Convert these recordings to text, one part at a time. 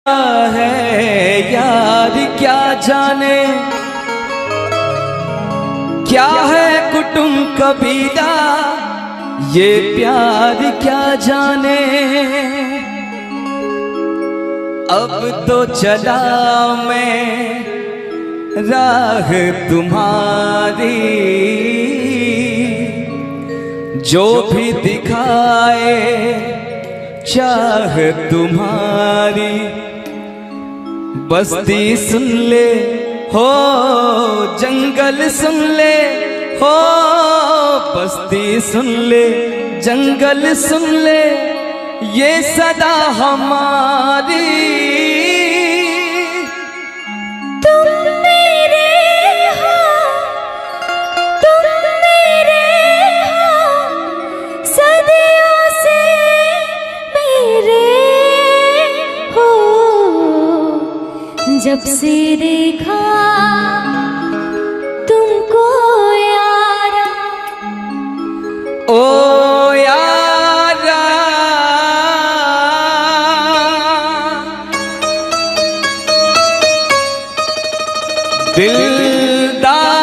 है यार क्या जाने क्या है कुटुंब कबीला, ये प्यार क्या जाने। अब तो चला मैं राह तुम्हारी, जो भी दिखाए चाह तुम्हारी। बस्ती सुन ले हो, जंगल सुन ले हो, बस्ती सुन ले जंगल सुन ले, ये सदा हमारी। तुम मेरे हो, तुम मेरे हो, सदियों से मेरे हो। जब से देखा तुमको यारा, ओ यारा दिलदारा,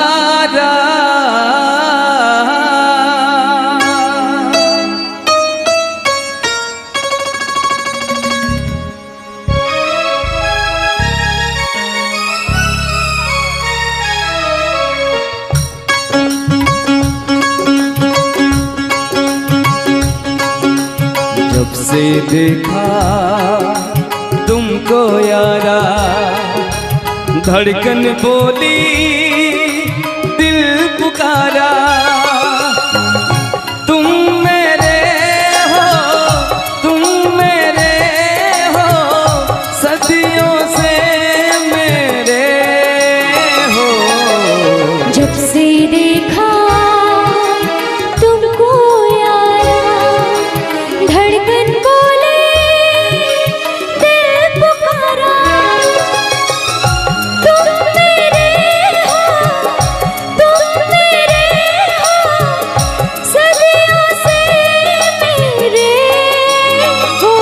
जब से देखा तुमको यारा, धड़कन बोली दिल पुकारा। तुम मेरे हो, तुम मेरे हो, सदियों से मेरे हो। जब से देखा तुमको यारा, धड़कन बोले दिल पुकारा। तुम मेरे हो, तुम मेरे हो, सदियों से मेरे हो।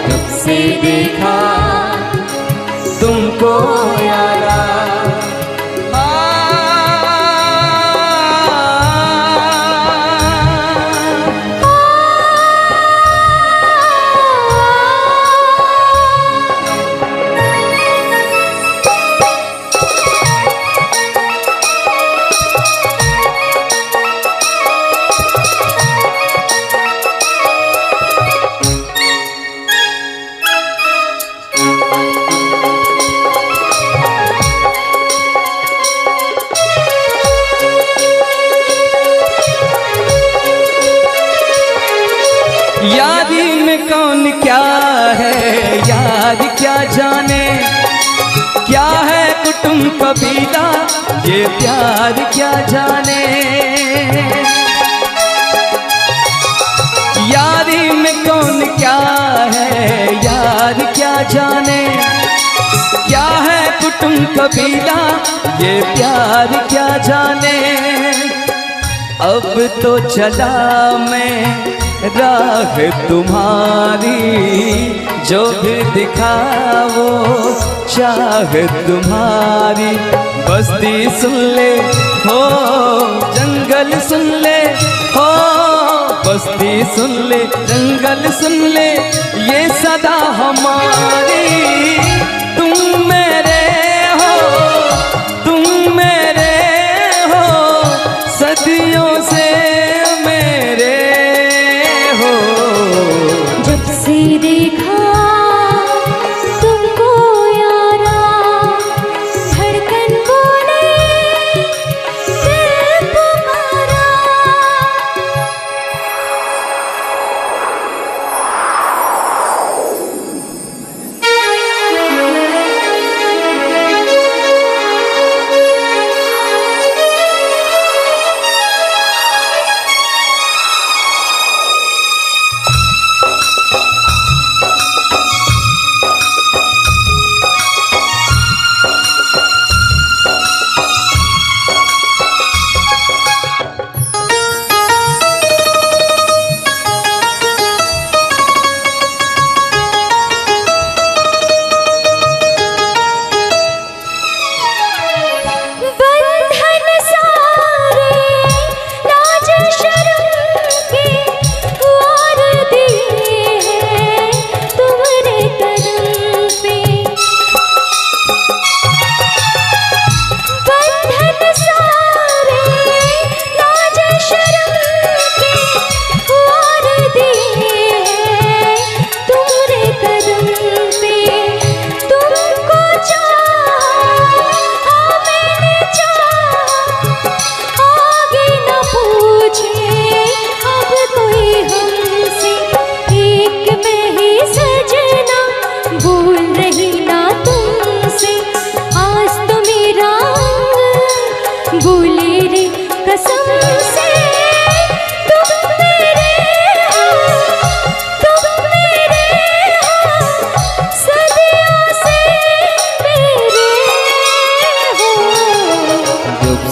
जब से देखा तुमको यारा, यारी में कौन क्या है यार क्या जाने, क्या है कुटुंब कबीला, ये प्यार क्या जाने। यारी में कौन क्या है यार क्या जाने, क्या है कुटुंब कबीला, ये प्यार क्या जाने। अब तो चला मैं राह तुम्हारी, जो भी दिखाओ चाह तुम्हारी। बस्ती सुन ले हो, जंगल सुन ले हो, बस्ती सुन ले जंगल सुन ले, ये सदा हमारी। तुम मेरे हो, तुम मेरे हो, सदियों से मेरे हो। जब से देखा तुमको यारा, धड़कन बोले दिल पुकारा।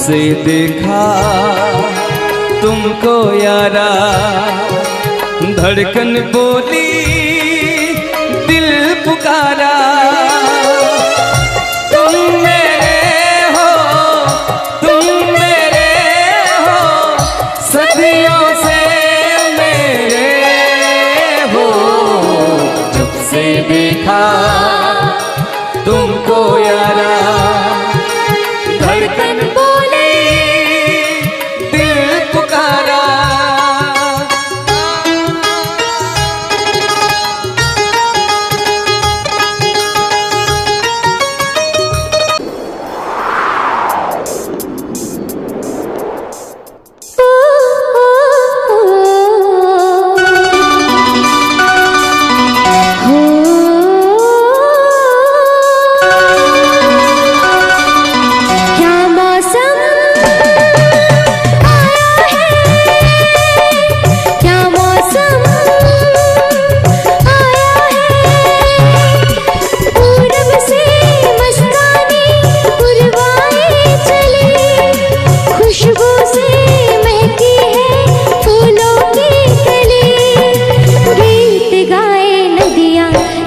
से देखा तुमको यारा, धड़कन बोली दिल पुकारा। तुम मेरे हो, तुम मेरे हो, सदियों से मेरे हो। जब से देखा तुमको यारा, धड़कन बोली दिल पुकारा।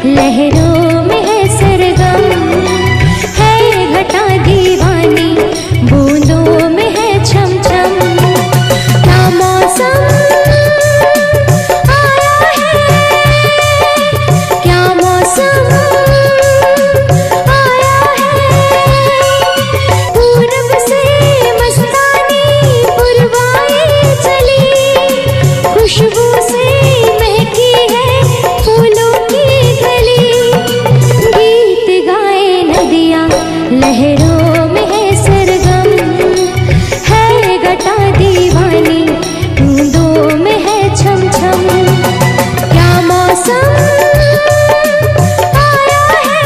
लहरों में है सरगम, है घटा दीवानी, बूंदों में है छम छम। क्या मौसम आया है, क्या मौसम आया है। पूरब से मस्तानी पुरवाए चली, खुशबू से महकी है फूलों की गली। गीत गाए नदियाँ लहरों में है सरगम, है घटा दीवानी, बूंदों में है छम छम। क्या मौसम आया है।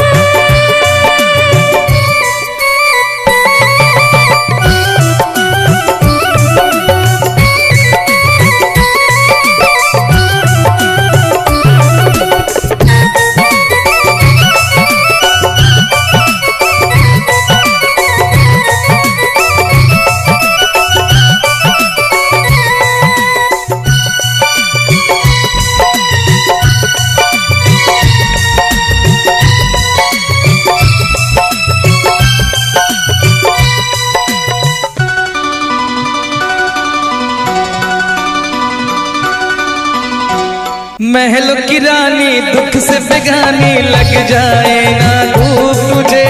महलों की रानी दुख से बेगानी, लग जाए ना धूप तुझे।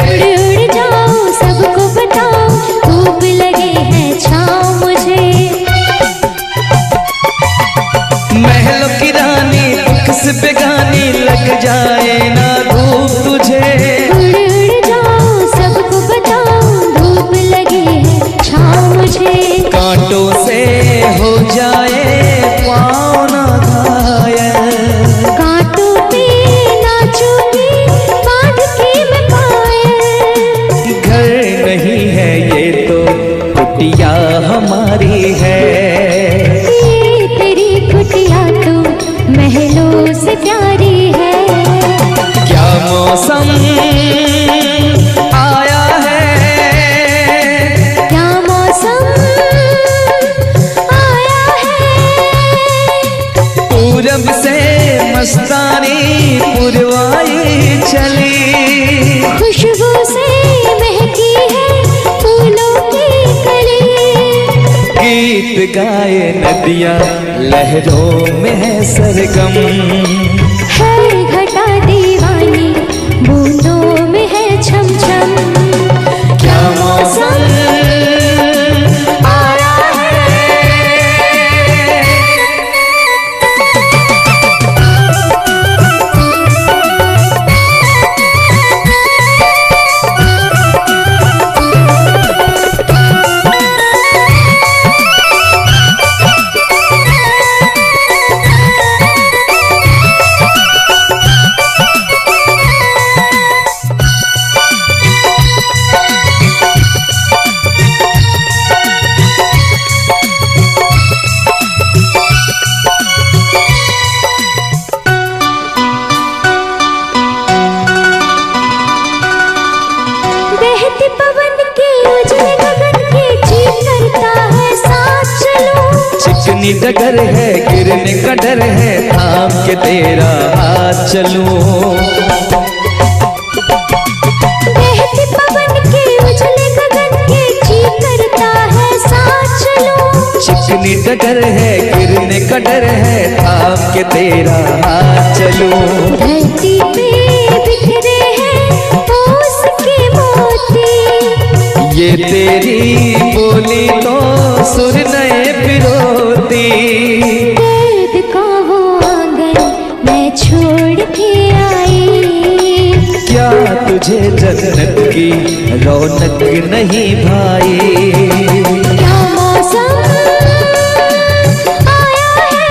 उड़ उड़ जाओ सबको बताओ, धूप लगे है छाँव मुझे। महलों की रानी दुख से बेगानी, लग जाए ना धूप तुझे। उड़ उड़ जाओ सबको बताओ, धूप लगे है छाँव मुझे। कांटों से हो जाए पाँव ना घायल, कांटों पे नाचूंगी बांध के मैं पायल। घर नहीं है ये तो कुटिया हमारी है। ये तेरी कुटिया तो महलों से प्यारी है। क्या मौसम आया है, क्या मौसम आया है। पूरब से मस्तानी पुरवाई चली, खुशबू से महकी है फूलों की कली। गीत गाए नदियाँ लहरों में है सरगम, है घटा दीवानी, बूंदों में है छम छम। क्या मौसम आया है। चिकनी डगर है, गिरने का डर है, थाम के तेरा हाथ चलूं। बहते पवन के उजले गगन के जी करता है साथ चलूं। चिकनी डगर है, गिरने का डर है, थाम के तेरा हाथ चलूं। धरती पे बिखरे हैं ओस के मोती, ये तेरी बोली तो सुर नए पिरोती। दर्द का वो आंगन मैं छोड़ के आई, क्या तुझे जन्नत की रौनक नहीं भाई? क्या मौसम आया है,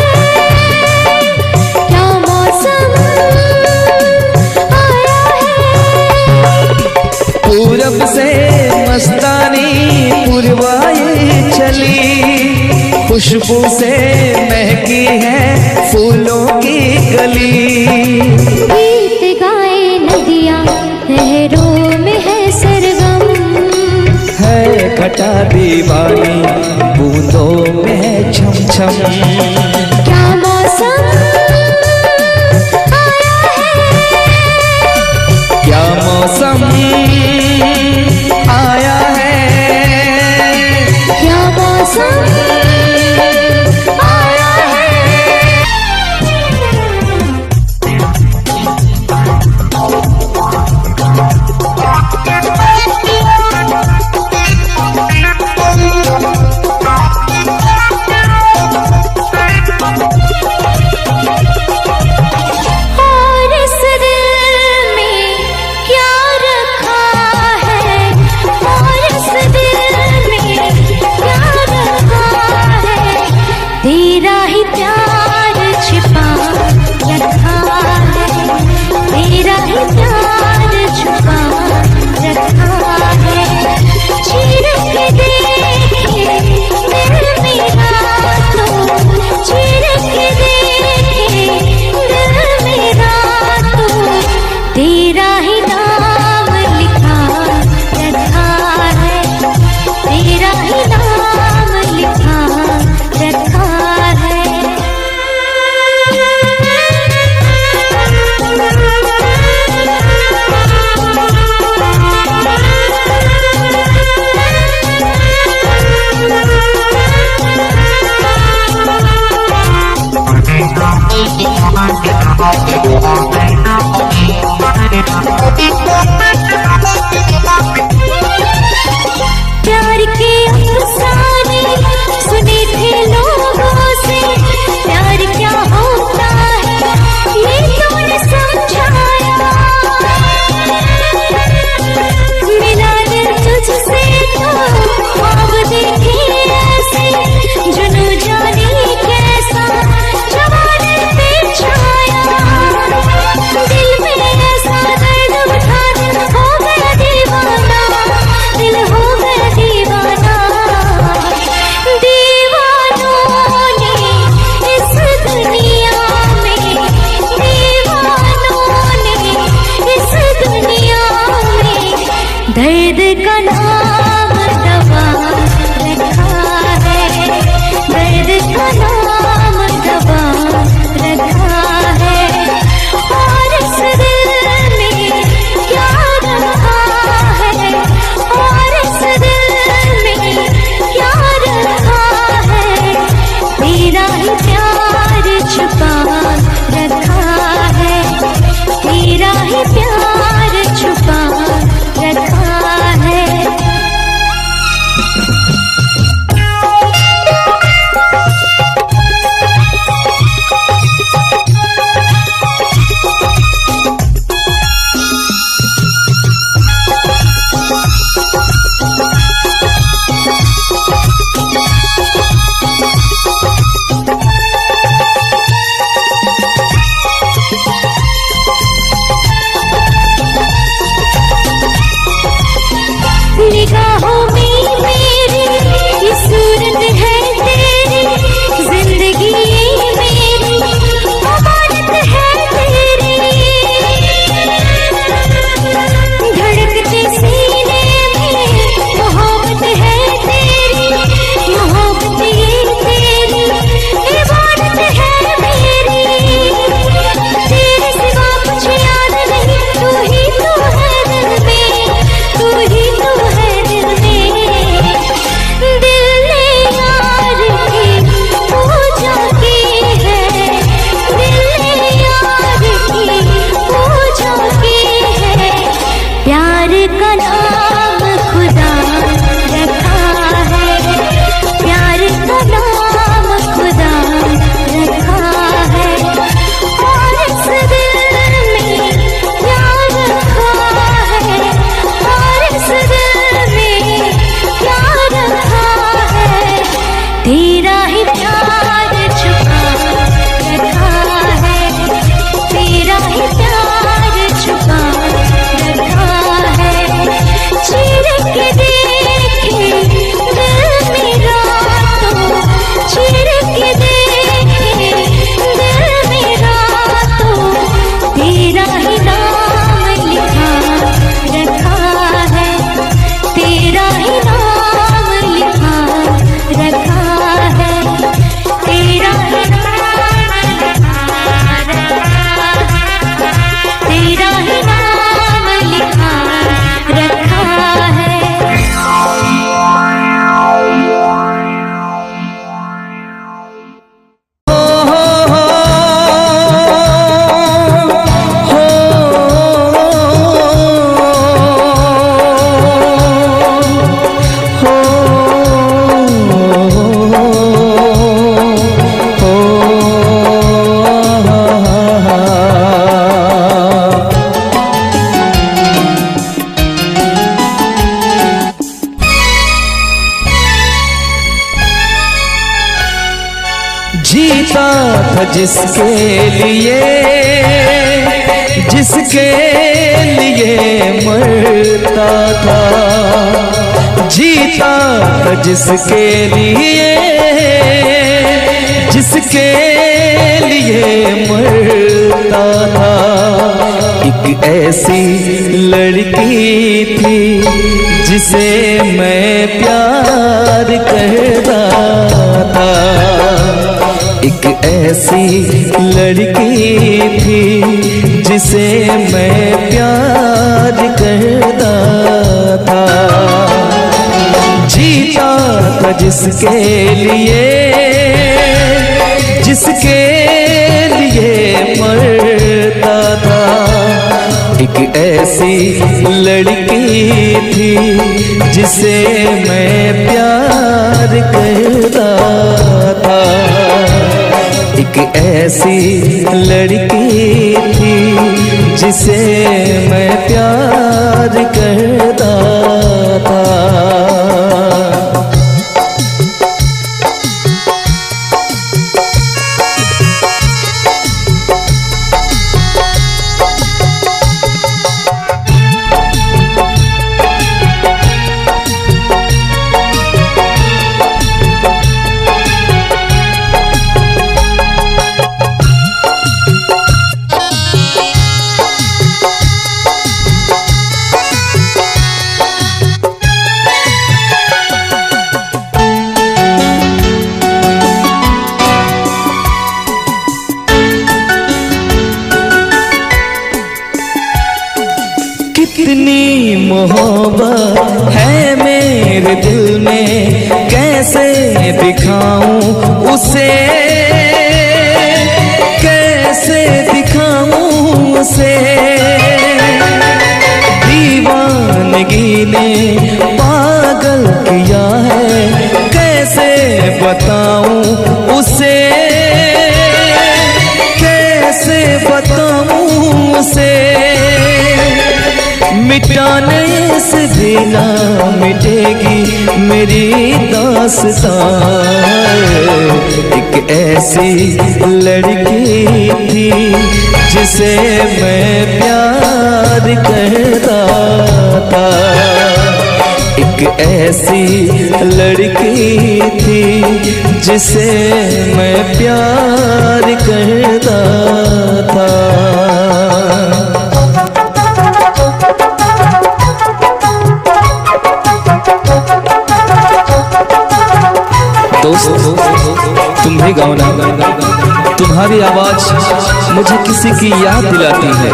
क्या मौसम आया है। पूरब से मस्तानी पुरवाई चली, खुशबू से महकी है फूलों की गली। गीत गाए नदियाँ लहरों में है सरगम, है घटा दीवानी बूंदों में है छम छम। क्या मौसम आया है, क्या मौसम आया है, क्या मौसम आया है। और इस दिल में क्या रखा है, और इस दिल में क्या रखा है। तेरा ही प्यार छिपा रखा है, तेरा ही प्यार छुपा रखा है। चीर के देखे दिल मेरा तो, चीर के देखे दिल मेरा तो, तेरा ही नाम लिखा रखा है, तेरा ही नाम लिखा रखा है। प्यार के अफसाने सुने थे लोगों से, प्यार क्या होता है ये तूने समझाया। मिला दिल तुझसे तो ख्वाब देखे ऐसे, जुनू जाने कैसा जवानी पे छाया। दिल में ऐसा दर्द उठा, दिल हो गया दीवाना, दिल हो गया दीवाना। दीवानों ने इस दुनिया में, दीवानों ने इस दुनिया में दर्द का नाम दवा रखा है, दर्द का नाम दवा रखा है। और इस दिल में क्या रखा है, और इस दिल में क्या रखा है। तेरा ही प्यार छुपा रखा है, तेरा ही प्यार छुपा रखा है। का नाम खुदा रखा है, प्यार का नाम खुदा रखा है। और इस दिल में प्यार रखा है, और इस दिल में प्यार रखा है। तेरा ही प्यार छुपा रखा है, तेरा ही प्यार छुपा रखा है। चीर के देखे दिल मेरा तो, चीर के देखे दिल मेरा तो, तेरा ही नाम लिखा रखा है, तेरा ही नाम लिखा रखा है, तेरा ही नाम लिखा रखा है, तेरा ही नाम लिखा रखा है। जीता था जिसके लिए, जिसके लिए मरता था। जीता था जिसके लिए, जिसके लिए मरता था। एक ऐसी लड़की थी जिसे मैं प्यार करता था। एक ऐसी लड़की थी जिसे मैं प्यार करता था। जीता था जिसके लिए, जिसके लिए मरता था। एक ऐसी लड़की थी जिसे मैं प्यार करता था। एक ऐसी लड़की थी जिसे मैं प्यार करता था। कितनी मोहब्बत है मेरे दिल में, कैसे दिखाऊं उसे, कैसे दिखाऊं उसे। दीवानगी ने पागल किया है, कैसे बताऊं उसे, कैसे बताऊं उसे। मिटाने से भी ना मिटेगी मेरी दास्तां। एक ऐसी लड़की थी जिसे मैं प्यार करता था। एक ऐसी लड़की थी जिसे मैं प्यार करता था। दोस्त तुम भी गाओ ना, तुम्हारी आवाज मुझे किसी की याद दिलाती है।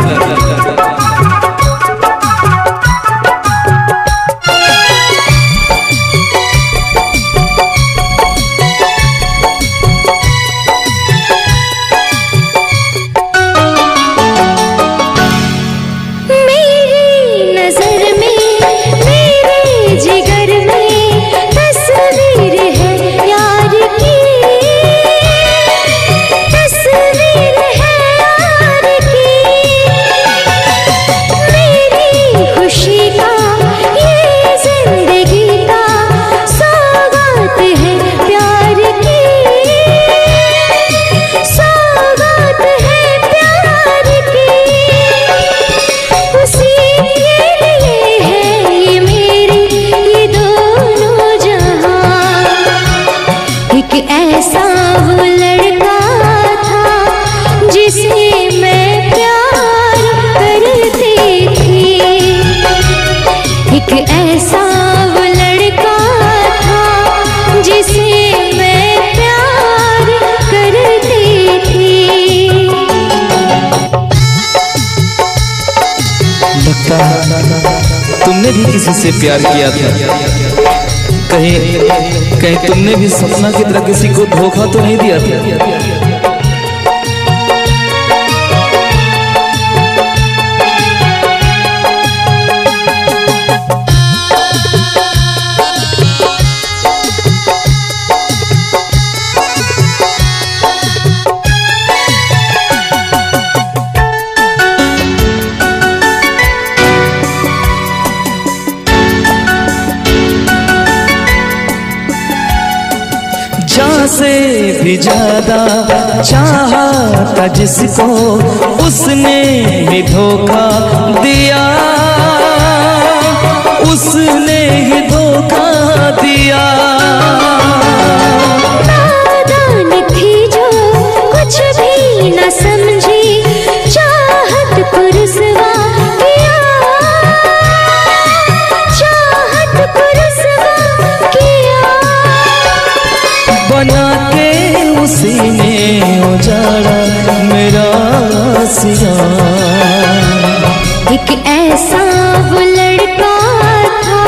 मेरी नजर में लगता है तुमने भी किसी से प्यार किया था। कहीं तुमने भी सपना की तरह किसी को धोखा तो नहीं दिया था? से भी ज्यादा चाहा था जिसको उसने ही धोखा दिया, उसने ही धोखा दिया। नादान थी जो कुछ भी न समझी, चाहत को रुसवा किया, चाहत को रुसवा किया। बना के उसी ने उजाड़ा मेरा सिया। एक ऐसा वो लड़का था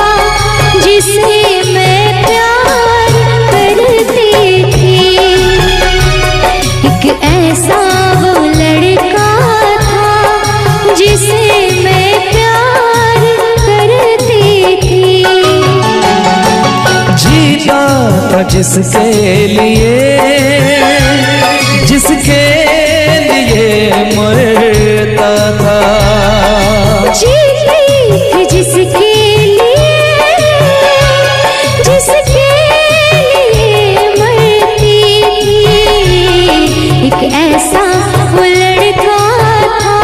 जिसे मैं प्यार करती थी, एक ऐसा वो लड़का था जिसे मैं प्यार करती थी। जीता था जिसके लिए, जिसके लिए मरता था। जीती थी जिसके लिए, जिसके लिए मरती थी। एक ऐसा वो लड़का था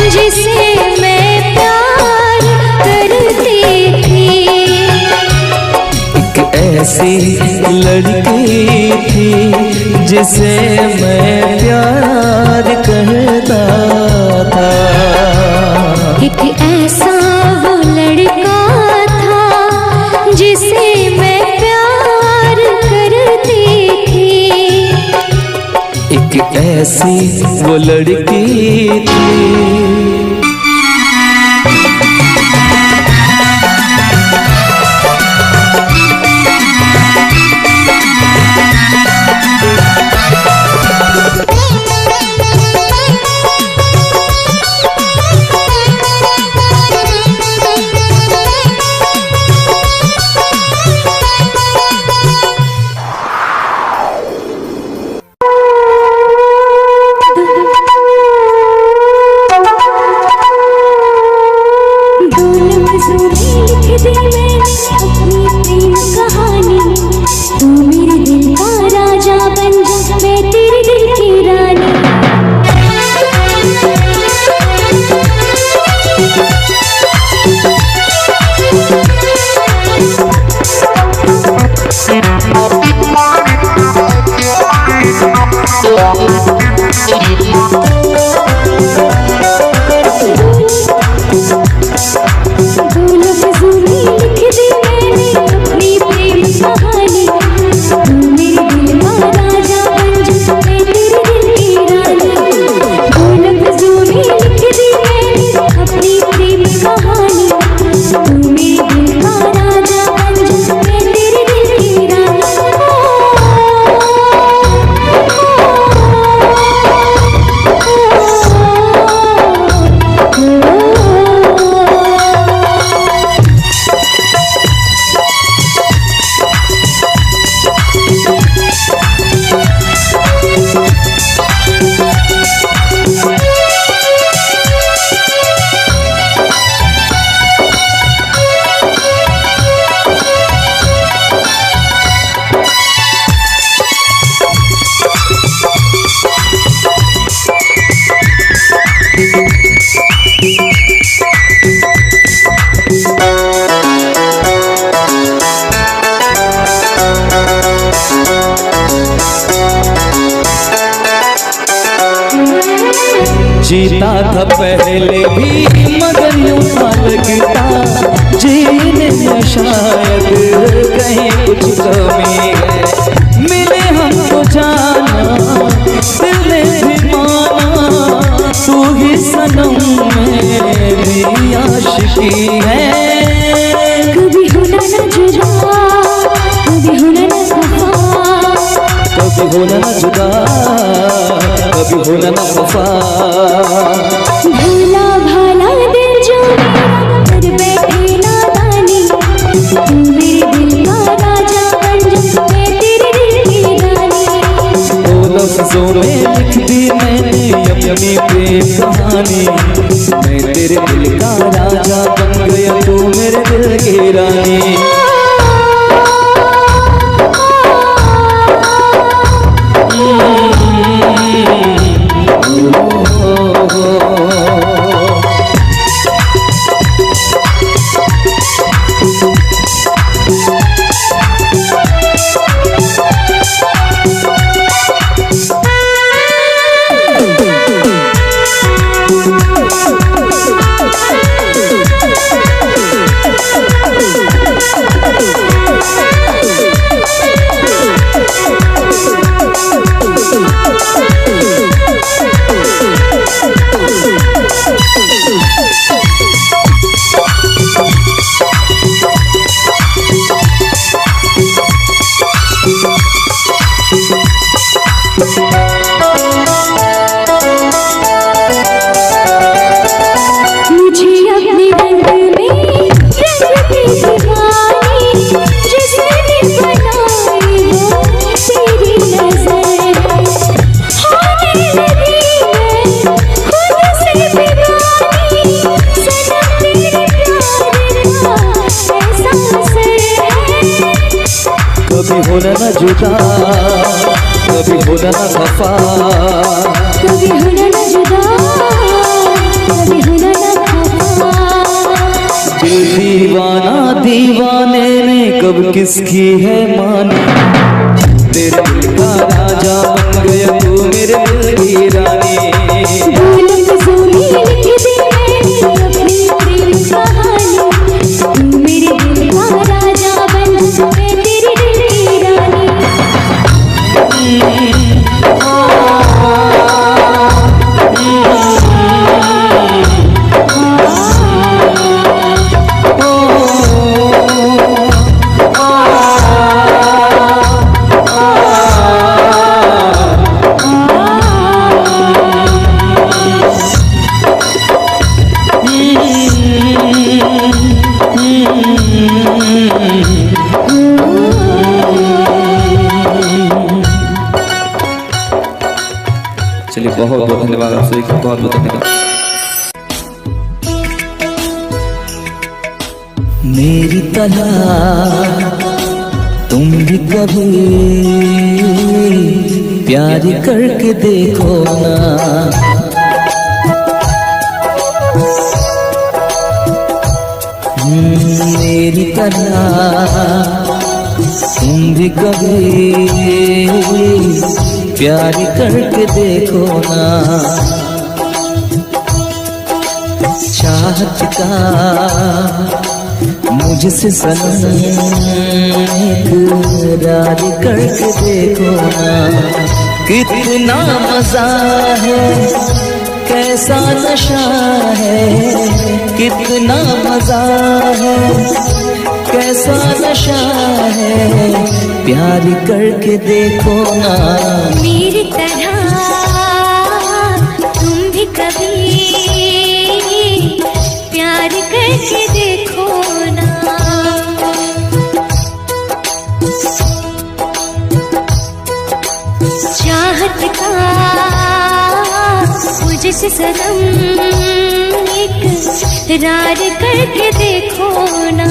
जिसे मैं प्यार करती थी, ऐसी लड़की थी जिसे मैं प्यार करता था। एक ऐसा वो लड़का था जिसे मैं प्यार करती थी, एक ऐसी वो लड़की थी। जीता था पहले भी मगर यूं था लगता जीने में शायद कहीं कुछ कमी है। मिले हमको जाना दिल ने भी माना, तू ही सनम मेरी मुश्किल है। कभी होना न जुदा, कभी होना न खफा, कभी होना न जुदा, कभी होना न खफा। भोला भाला दिल जो मेरा कर बैठे नादानी, तू मेरे दिल का राजा बन जा, मैं तेरे दिल की रानी। ओ लफ्जों में लिख दी मैंने अपनी प्रेम कहानी, मैं तेरे दिल का राजा बन गया, तू मेरे दिल की रानी। कभी होना न जुदा, कभी होना न खफा, कभी होना न जुदा, कभी होना न खफा। दिल दीवाना दीवाने ने कब किसकी है मानी, तेरे दिल का राजा बन गया, तू मेरे दिल की रानी। लफ्जों में लिख दी मैंने अपनी प्रेम कहानी, तू मेरे दिल का राजा बन जा, मैं तेरे दिल की रानी। चलिए बहुत बहुत धन्यवाद आप सभी का, बहुत बहुत धन्यवाद। मेरी तरह तुम भी कभी प्यार करके देखो ना, मेरी तरह तुम भी कभी प्यार करके देखो ना। चाहत का मुझसे सनम इकरार करके देखो ना। कितना मजा है, कैसा नशा है, कितना मजा है, कैसा नशा है, प्यार करके देखो ना। मेरी तरह तुम भी कभी प्यार करके देखो ना। चाहत का मुझसे सनम इकरार करके देखो ना।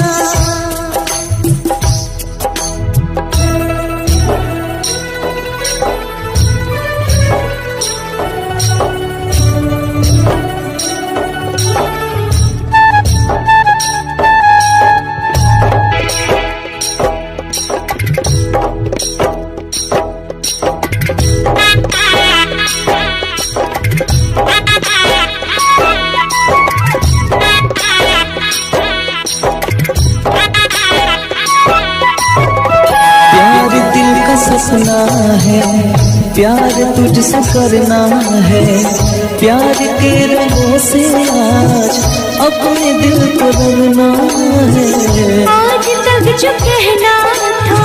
सपना है, प्यार तुझसे करना है, प्यार के रंगों से आज अपने दिल को रंगना है। आज तक जो कहना था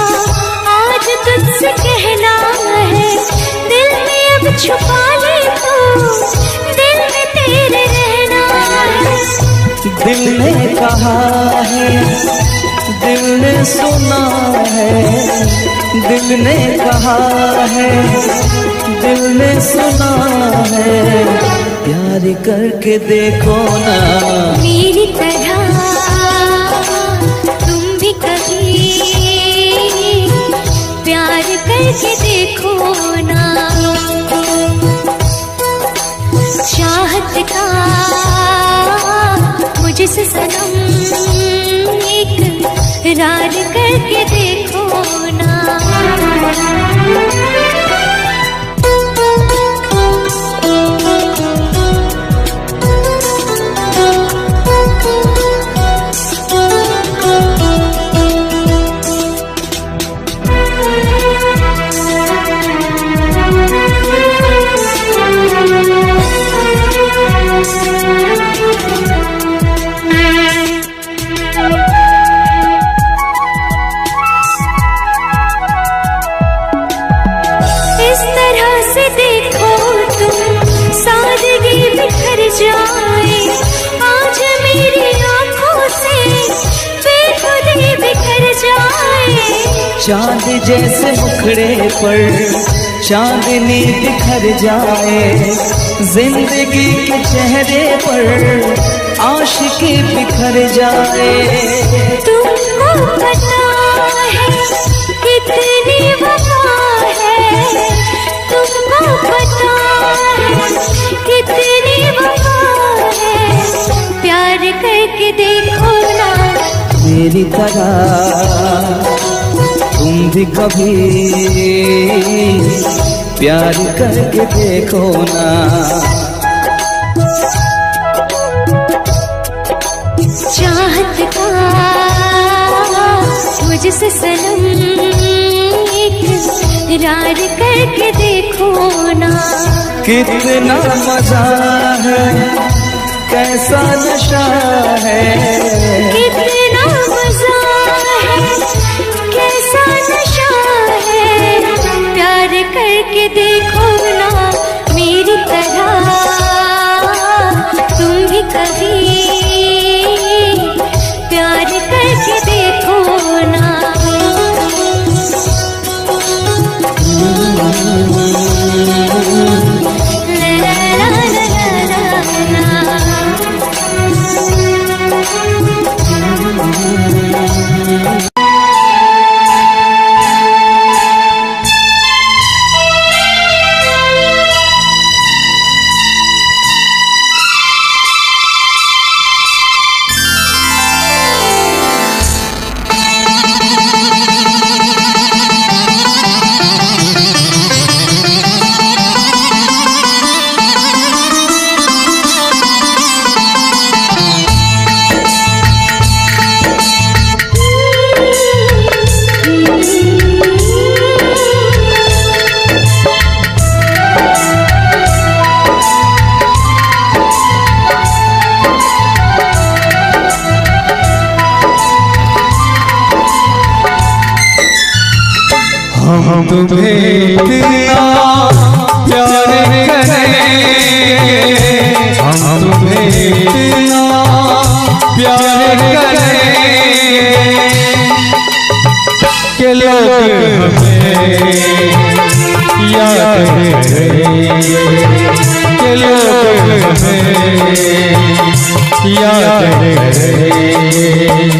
आज तुझसे कहना है, दिल में अब छुपा ले तो दिल में तेरे रहना है। दिल ने कहा है, दिल ने सुना है, दिल ने कहा है, दिल ने सुना है, प्यार करके देखो ना मेरी तरह तुम भी कभी प्यार करके देखो ना। चाहत का मुझसे सनम इकरार करके देखो ना। आज मेरी आँखों से बेखुदी बिखर जाए। चांद जैसे मुखड़े पर चांदनी बिखर जाए, जिंदगी के चेहरे पर आशिकी बिखर जाए। तुमको पता है कितनी वफा है, तुमको पता है कितनी वफा है, प्यार करके देखो ना मेरी तरह तुम भी कभी प्यार करके देखो ना। चाहत का मुझसे सनम इकरार करके देखो ना। कितना मजा है, कैसा नशा है, कितना मजा है, कैसा नशा है, प्यार करके देखो ना मेरी तरह तुम भी कभी प्यार करके देखो ना। हम तुम्हें इतना प्यार करेंगे, हम तुम्हें इतना प्यार करेंगे कि लोग हमें याद करेंगे, कि लोग हमें याद करेंगे। याद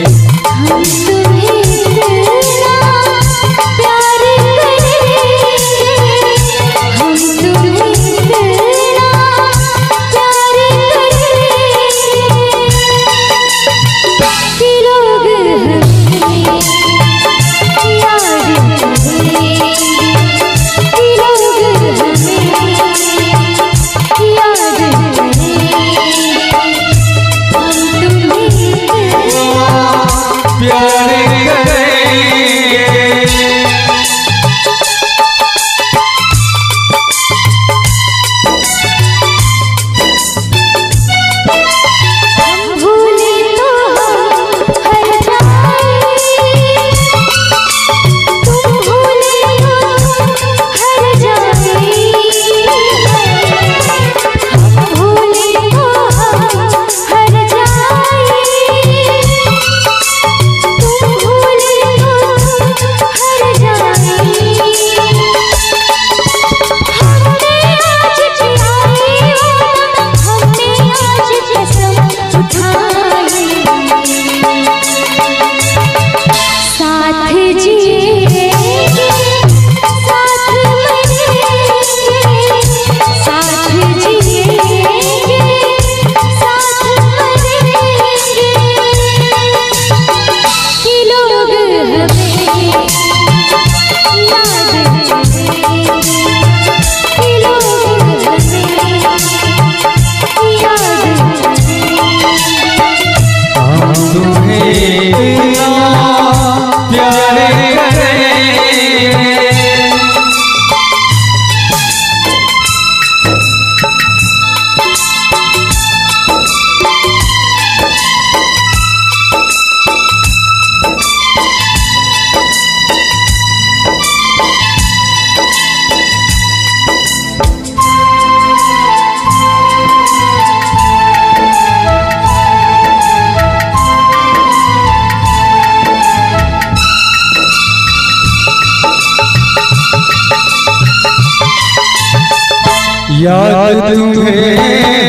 याद तुम्हें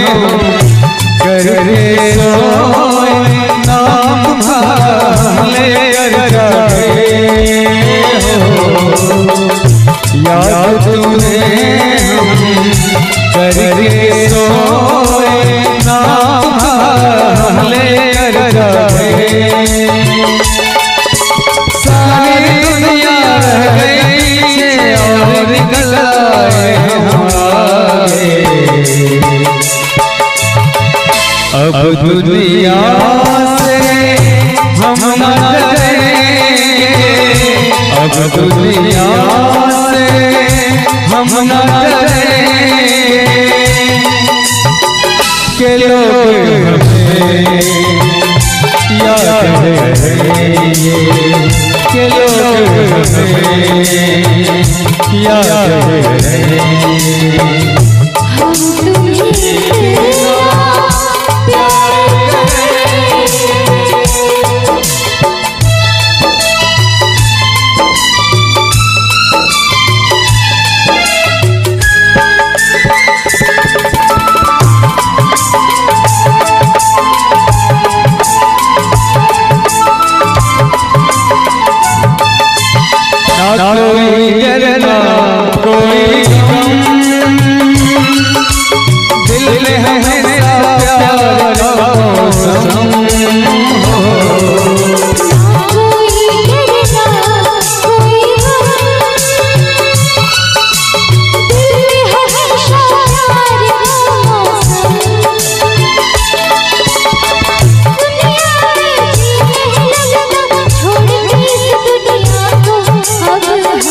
हम करके सोए, नाम तुम्हारे जागे हो। याद तुम्हें हम करके सोए, नाम तुम्हारे जागे। सारी दुनिया रह गई पीछे और निकल आए हमारे। अब दुनिया से हम न डरेंगे, अब दुनिया से हम न डरेंगे, के लोग हमें याद करेंगे, के लोग हमें याद करेंगे। हम तुम्हें प्यार करेंगे। ना कोई डरना कोई गम, दिल में हमेशा प्यार का मौसम हो। कोई डरना कोई गम, दिल में हमेशा प्यार का मौसम। दुनिया में जीने लगना, छोड़ के इस दुनिया को अब हम।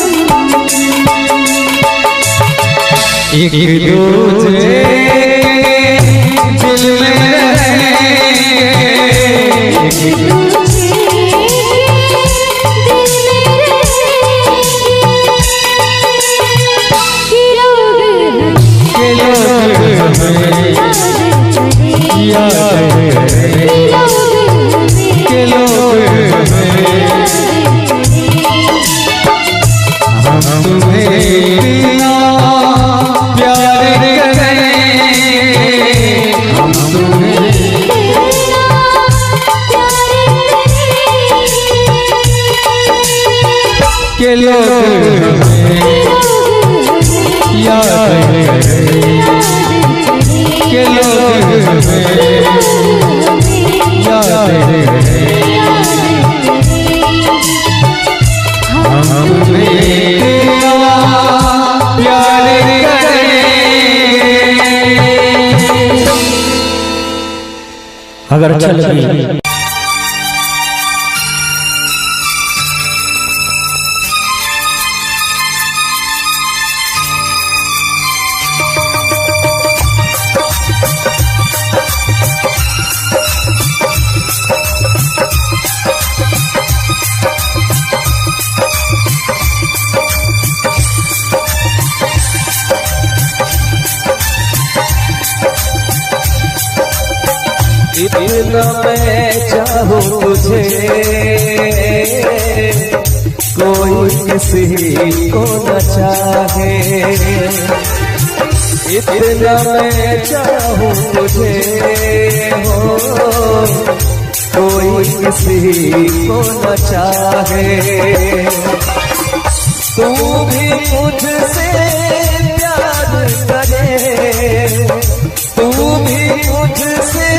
एक दूसरे दिल में रहेंगे, एक तुझे दिल में रहेंगे, कि लोग के लोग हमें याद याद करें, करें, के लोग हमें। हम तुम्हें बिना प्यार करेंगे, हम तुम्हें के लोग हमें याद करें, के लोग हमें याद करें। हम तुम्हें बिना प्यार करेंगे। अगर अच्छा लगे इतना मैं चाहूँ तुझे, कोई किसी को न चाहे। इतना मैं चाहूँ तुझे हो, कोई किसी को न चाहे। तू भी मुझसे प्यार करे, तू भी मुझसे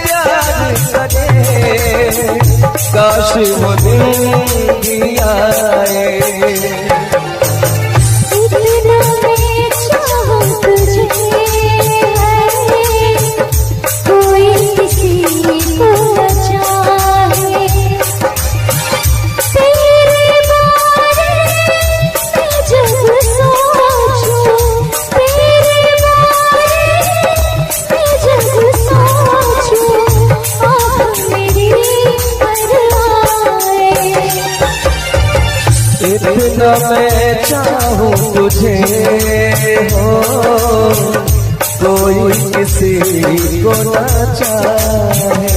प्यार करे, काश वो दिन भी आए। इतना मैं चाहूँ तुझे, कोई किसी को न चाहे। तेरे बारे में जब सोचूं, तेरे बारे में जब सोचूं, आँख मेरी भर आए। इतना मैं चाहूँ तुझे हो, कोई किसी को न चाहे।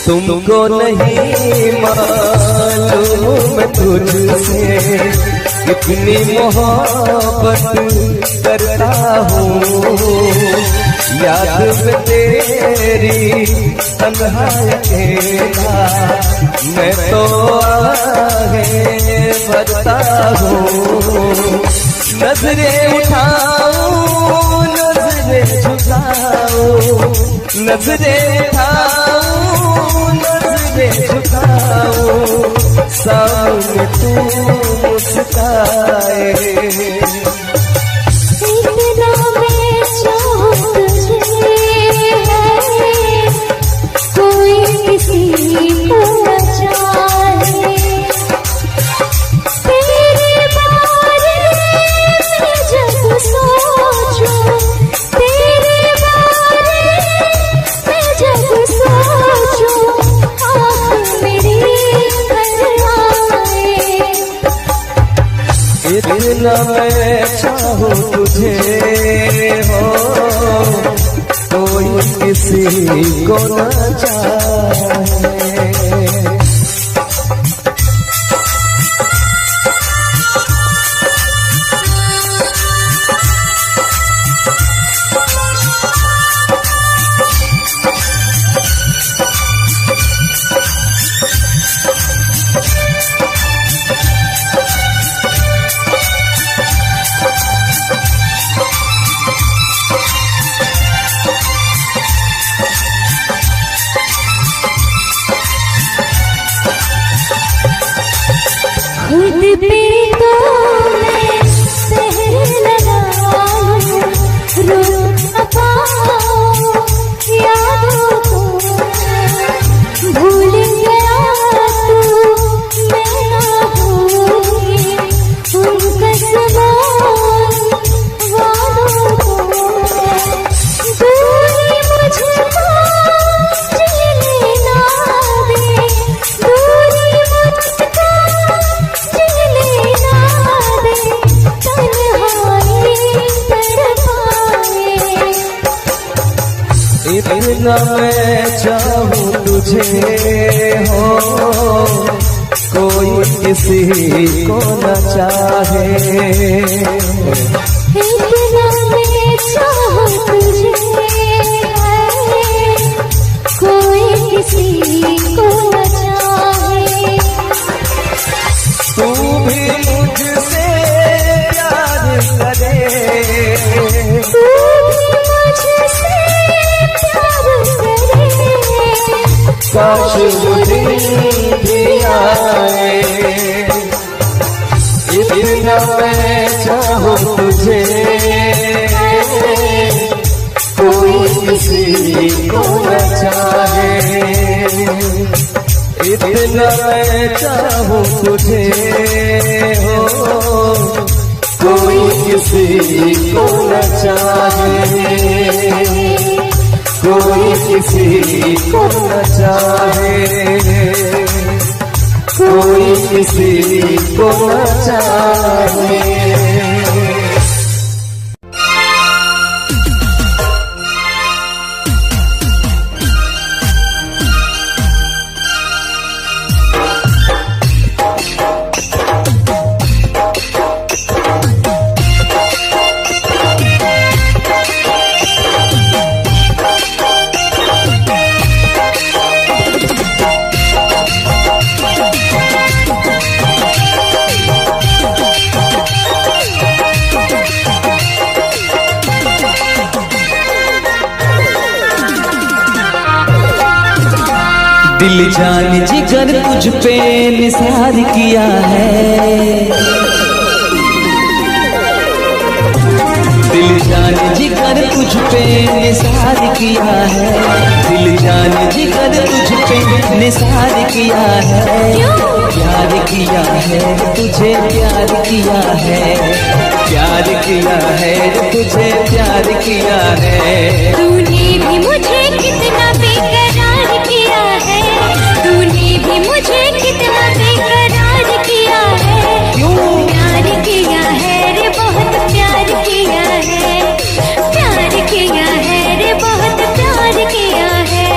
तुमको नहीं मालूम मैं तुझसे कितनी मोहब्बत करता हूँ। याद में तेरी तन्हा अकेला मैं तो आहें भरता हूँ। नजरें उठाऊं नजरें झुकाऊं, नजरें उठाऊं नजरें झुकाऊं, सामने तू मुस्काए। इतना मैं चाहूं तुझे कोई किसी को न चाहे। तेरे बारे में जब सोचूं, तेरे बारे में जब सोचूं, आँख मेरी भर आए। इतना मैं चाहूं तुझे हो कोई किसी को न चाहे। खुद पे तो मैं सहर लगाऊं, रोक न पाऊं यादों को। भूल गया तू मैं ना भूली उन कसमों वादों को। दूरी मुझको जीने ना दे, दूरी मुझको जीने ना दे, तन्हाई तड़पाए। इतना मैं चाहूं तुझे हो कोई किसी को न चाहे। इतना मैं चाहूं तुझे कोई किसी को न चाहे। तू भी मुझसे प्यार करे, तू भी मुझसे प्यार करे। काश वो दिन भी आए। इतना मैं चाहूं तुझे कोई किसी को न चाहे। इतना मैं चाहूं तुझे हो कोई किसी को न चाहे, कोई किसी को न चाहे, कोई किसी को न चाहे। दिल जान जिगर तुझ पे निसार किया है। दिल जान जिगर तुझ पे निसार किया है। दिल जान जिगर तुझ पे निसार किया है। प्यार किया है तुझे प्यार किया है, प्यार किया है तुझे प्यार किया है। तूने भी मुझे कितना बेकरार किया है, तूने भी मुझे कितना बेकरार किया है। प्यार किया है रे बहुत प्यार किया है, प्यार किया है रे बहुत प्यार किया है।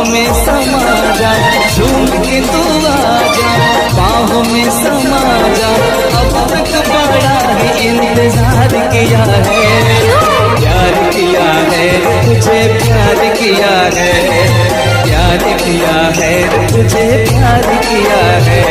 में समा जा, झूम के तू आजा, बाहों में समा जा, अब तक बड़ा ही इंतजार किया है, प्यार किया है तुझे, प्यार किया है, प्यार किया है तुझे, प्यार किया है।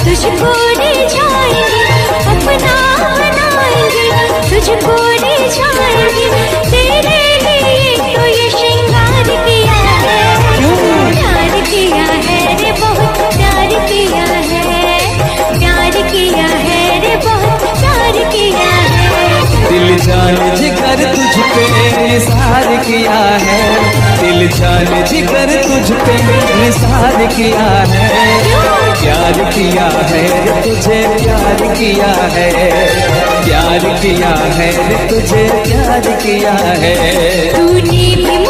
तुझको रिझाएंगे, अपना बनाएंगे, तुझको रिझाएंगे, तेरे लिए तो ये श्रृंगार किया है, प्यार किया है रे बहुत प्यार किया है, प्यार किया है रे बहुत प्यार किया है। दिल जान जिगर तुझ पे निसार किया है, दिल जान जिगर तुझ पे निसार किया है, प्यार किया है तुझे, प्यार किया है, प्यार किया है तुझे, प्यार किया है। तूने भी